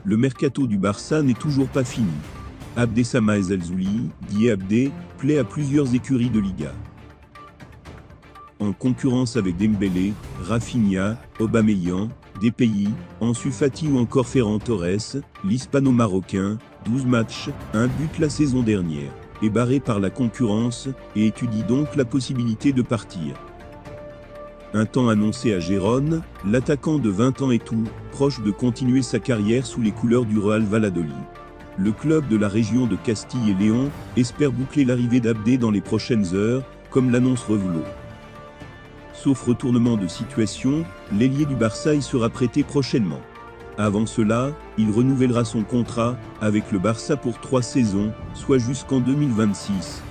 le mercato du Barça n'est toujours pas fini. Abdessamah Ezzalzouli, dit Abdé, plaît à plusieurs écuries de Liga. En concurrence avec Dembélé, Rafinha, Aubameyang, Depayi, Ansu Fati ou encore Ferran Torres, l'hispano-marocain, 12 matchs, 1 but la saison dernière, est barré par la concurrence et étudie donc la possibilité de partir. Un temps annoncé à Gérone, l'attaquant de 20 ans est tout proche de continuer sa carrière sous les couleurs du Real Valladolid. Le club de la région de Castille et Léon espère boucler l'arrivée d'Abdé dans les prochaines heures, comme l'annonce Revelo. Sauf retournement de situation, l'ailier du Barça y sera prêté prochainement. Avant cela, il renouvellera son contrat avec le Barça pour 3 saisons, soit jusqu'en 2026.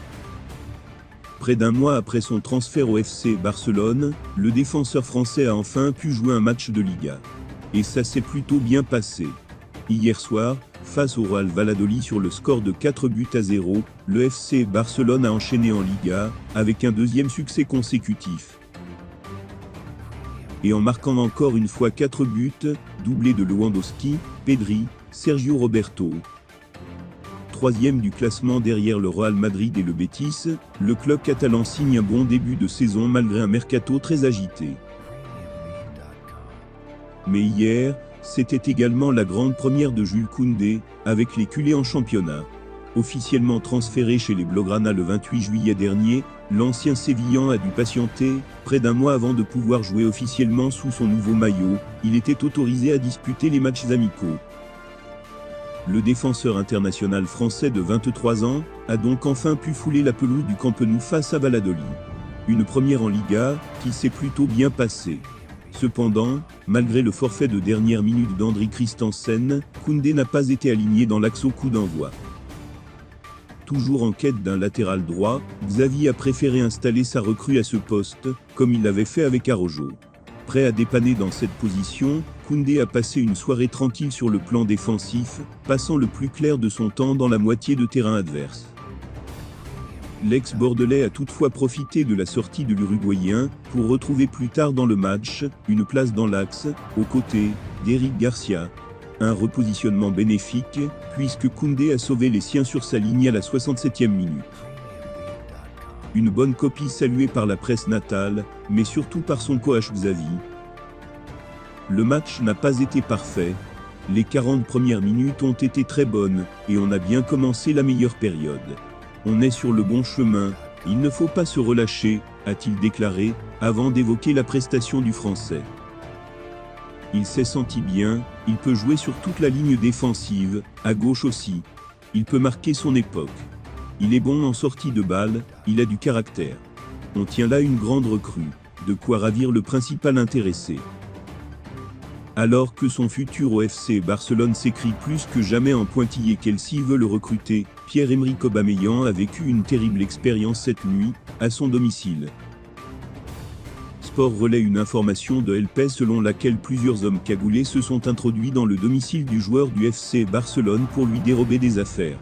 Près d'un mois après son transfert au FC Barcelone, le défenseur français a enfin pu jouer un match de Liga. Et ça s'est plutôt bien passé. Hier soir, face au Real Valladolid sur le score de 4-0, le FC Barcelone a enchaîné en Liga, avec un deuxième succès consécutif. Et en marquant encore une fois 4 buts, doublé de Lewandowski, Pedri, Sergio Roberto. Troisième du classement derrière le Real Madrid et le Betis, le club catalan signe un bon début de saison malgré un mercato très agité. Mais hier, c'était également la grande première de Jules Koundé, avec les culés en championnat. Officiellement transféré chez les Blaugrana le 28 juillet dernier, l'ancien Sévillan a dû patienter près d'un mois avant de pouvoir jouer officiellement sous son nouveau maillot. Il était autorisé à disputer les matchs amicaux. Le défenseur international français de 23 ans a donc enfin pu fouler la pelouse du Camp Nou face à Valladolid. Une première en Liga qui s'est plutôt bien passée. Cependant, malgré le forfait de dernière minute d'Andri Christensen, Koundé n'a pas été aligné dans l'axe au coup d'envoi. Toujours en quête d'un latéral droit, Xavi a préféré installer sa recrue à ce poste, comme il l'avait fait avec Araujo. Prêt à dépanner dans cette position, Koundé a passé une soirée tranquille sur le plan défensif, passant le plus clair de son temps dans la moitié de terrain adverse. L'ex-bordelais a toutefois profité de la sortie de l'Uruguayen pour retrouver plus tard dans le match une place dans l'axe, aux côtés d'Eric Garcia. Un repositionnement bénéfique, puisque Koundé a sauvé les siens sur sa ligne à la 67e minute. Une bonne copie saluée par la presse natale, mais surtout par son coach Xavi. Le match n'a pas été parfait. Les 40 premières minutes ont été très bonnes, et on a bien commencé la meilleure période. On est sur le bon chemin, il ne faut pas se relâcher, a-t-il déclaré, avant d'évoquer la prestation du Français. Il s'est senti bien, il peut jouer sur toute la ligne défensive, à gauche aussi. Il peut marquer son époque. Il est bon en sortie de balle, il a du caractère. On tient là une grande recrue, de quoi ravir le principal intéressé. Alors que son futur au FC Barcelone s'écrit plus que jamais en pointillé qu'Chelsea veut le recruter, Pierre-Emerick Aubameyang a vécu une terrible expérience cette nuit, à son domicile. Sport relaie une information de LP selon laquelle plusieurs hommes cagoulés se sont introduits dans le domicile du joueur du FC Barcelone pour lui dérober des affaires.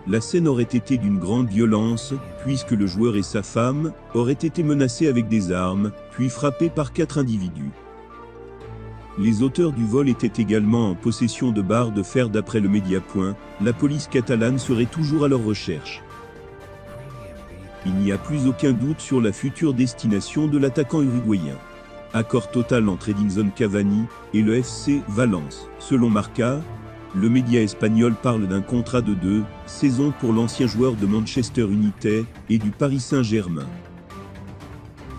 La scène aurait été d'une grande violence, puisque le joueur et sa femme auraient été menacés avec des armes, puis frappés par 4 individus. Les auteurs du vol étaient également en possession de barres de fer d'après le Mediapoint. La police catalane serait toujours à leur recherche. Il n'y a plus aucun doute sur la future destination de l'attaquant uruguayen. Accord total entre Edinson Cavani et le FC Valence. Selon Marca, le média espagnol parle d'un contrat de 2 saisons pour l'ancien joueur de Manchester United et du Paris Saint-Germain.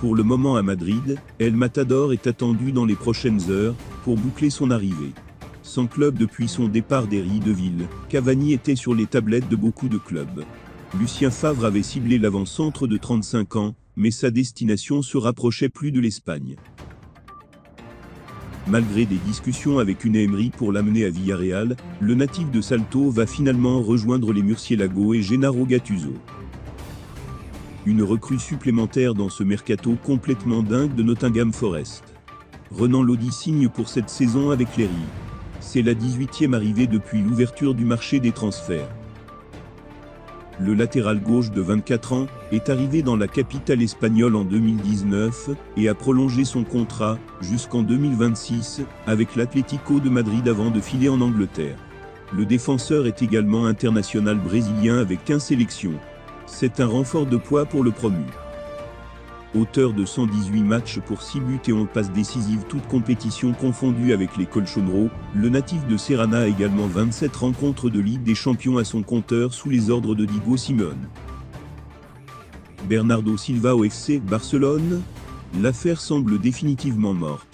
Pour le moment à Madrid, El Matador est attendu dans les prochaines heures pour boucler son arrivée. Sans club depuis son départ d'Héry de Ville, Cavani était sur les tablettes de beaucoup de clubs. Lucien Favre avait ciblé l'avant-centre de 35 ans, mais sa destination se rapprochait plus de l'Espagne. Malgré des discussions avec Unai Emery pour l'amener à Villarreal, le natif de Salto va finalement rejoindre les Murciélagos et Gennaro Gattuso. Une recrue supplémentaire dans ce mercato complètement dingue de Nottingham Forest. Renan Lodi signe pour cette saison avec les Ries. C'est la 18e arrivée depuis l'ouverture du marché des transferts. Le latéral gauche de 24 ans est arrivé dans la capitale espagnole en 2019 et a prolongé son contrat jusqu'en 2026 avec l'Atlético de Madrid avant de filer en Angleterre. Le défenseur est également international brésilien avec 15 sélections. C'est un renfort de poids pour le promu. Auteur de 118 matchs pour 6 buts et 11 passes décisives toutes compétitions confondues avec les Colchonero, le natif de Serrana a également 27 rencontres de Ligue des Champions à son compteur sous les ordres de Diego Simeone. Bernardo Silva au FC Barcelone? L'affaire semble définitivement morte.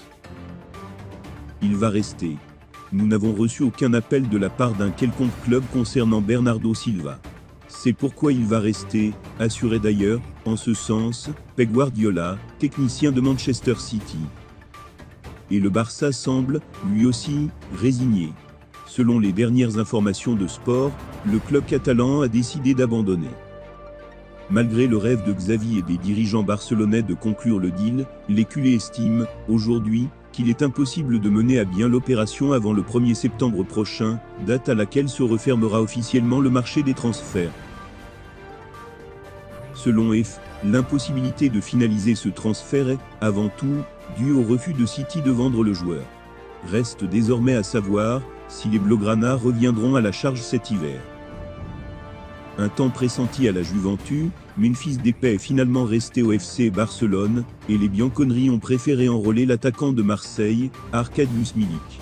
Il va rester. Nous n'avons reçu aucun appel de la part d'un quelconque club concernant Bernardo Silva. C'est pourquoi il va rester, assurait d'ailleurs, en ce sens, Pep Guardiola, technicien de Manchester City. Et le Barça semble, lui aussi, résigné. Selon les dernières informations de Sport, le club catalan a décidé d'abandonner. Malgré le rêve de Xavi et des dirigeants barcelonais de conclure le deal, les culés estiment, aujourd'hui, qu'il est impossible de mener à bien l'opération avant le 1er septembre prochain, date à laquelle se refermera officiellement le marché des transferts. Selon F, l'impossibilité de finaliser ce transfert est, avant tout, due au refus de City de vendre le joueur. Reste désormais à savoir si les Blaugrana reviendront à la charge cet hiver. Un temps pressenti à la Juventus, Memphis Depay est finalement resté au FC Barcelone, et les Bianconeri ont préféré enrôler l'attaquant de Marseille, Arkadiusz Milik.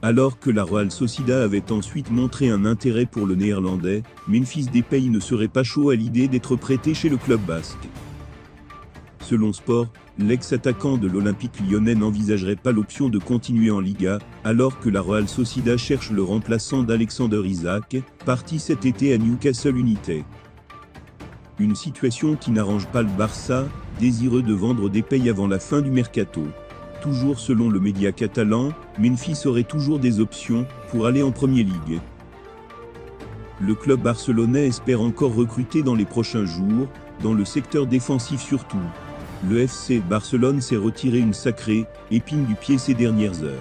Alors que la Real Sociedad avait ensuite montré un intérêt pour le néerlandais, Memphis Depay ne serait pas chaud à l'idée d'être prêté chez le club basque. Selon Sport, l'ex-attaquant de l'Olympique lyonnais n'envisagerait pas l'option de continuer en Liga, alors que la Real Sociedad cherche le remplaçant d'Alexander Isak, parti cet été à Newcastle United. Une situation qui n'arrange pas le Barça, désireux de vendre Depay avant la fin du mercato. Toujours selon le média catalan, Memphis aurait toujours des options pour aller en Premier League. Le club barcelonais espère encore recruter dans les prochains jours, dans le secteur défensif surtout. Le FC Barcelone s'est retiré une sacrée épine du pied ces dernières heures.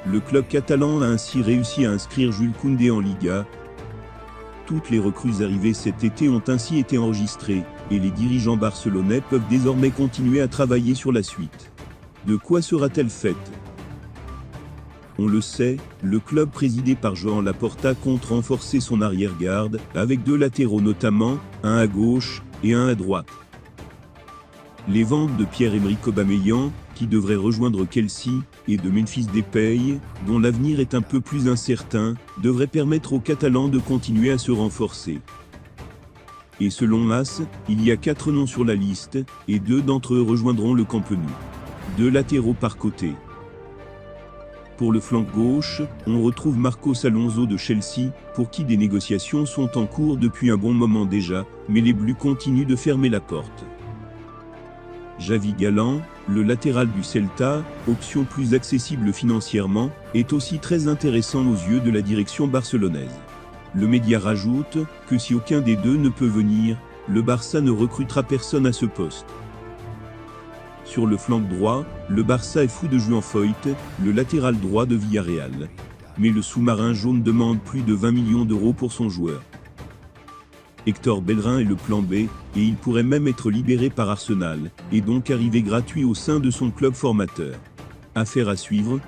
Le club catalan a ainsi réussi à inscrire Jules Koundé en Liga. Toutes les recrues arrivées cet été ont ainsi été enregistrées, et les dirigeants barcelonais peuvent désormais continuer à travailler sur la suite. De quoi sera-t-elle faite? On le sait, le club présidé par Joan Laporta compte renforcer son arrière-garde, avec 2 latéraux notamment, un à gauche et un à droite. Les ventes de Pierre-Emerick Aubameyang, qui devrait rejoindre Chelsea, et de Memphis Depay, dont l'avenir est un peu plus incertain, devraient permettre aux Catalans de continuer à se renforcer. Et selon AS, il y a 4 noms sur la liste, et 2 d'entre eux rejoindront le Camp Nou. 2 latéraux par côté. Pour le flanc gauche, on retrouve Marcos Alonso de Chelsea, pour qui des négociations sont en cours depuis un bon moment déjà, mais les Bleus continuent de fermer la porte. Javi Galán, le latéral du Celta, option plus accessible financièrement, est aussi très intéressant aux yeux de la direction barcelonaise. Le média rajoute que si aucun des deux ne peut venir, le Barça ne recrutera personne à ce poste. Sur le flanc droit, le Barça est fou de Juan Foyth, le latéral droit de Villarreal. Mais le sous-marin jaune demande plus de 20 millions d'euros pour son joueur. Hector Bellerin est le plan B, et il pourrait même être libéré par Arsenal, et donc arriver gratuit au sein de son club formateur. Affaire à suivre,